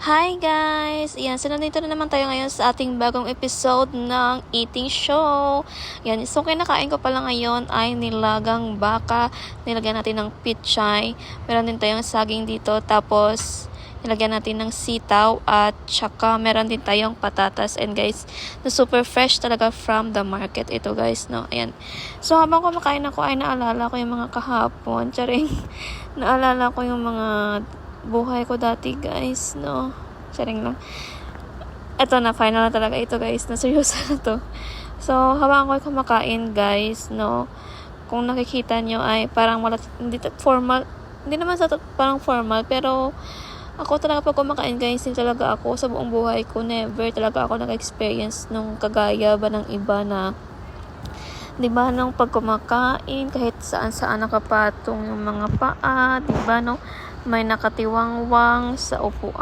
Hi guys! Ayan, so nandito na naman tayo ngayon sa ating bagong episode ng eating show. Ayan, so kinakain ko pala ngayon ay nilagang baka. Nilagyan natin ng pichay. Meron din tayong saging dito. Tapos, nilagyan natin ng sitaw at tsaka meron din tayong patatas. And guys, na super fresh talaga from the market ito guys, no? Ayan. So habang kumakain ako ay naalala ko yung mga kahapon. Charing, naalala ko yung mga buhay ko dati guys, no? Sharing lang. Ito na, final na talaga ito guys, na seryoso na to. So, habang ako kumakain guys, no? Kung nakikita nyo ay parang wala, hindi formal, hindi naman sa parang formal, pero ako talaga pag kumakain guys, hindi talaga ako sa buong buhay ko, never talaga ako nag-experience nung kagaya ba ng iba na, di ba, nung pag kumakain, kahit saan nakapatong yung mga paa, di ba, no? May nakatiwangwang sa upuan.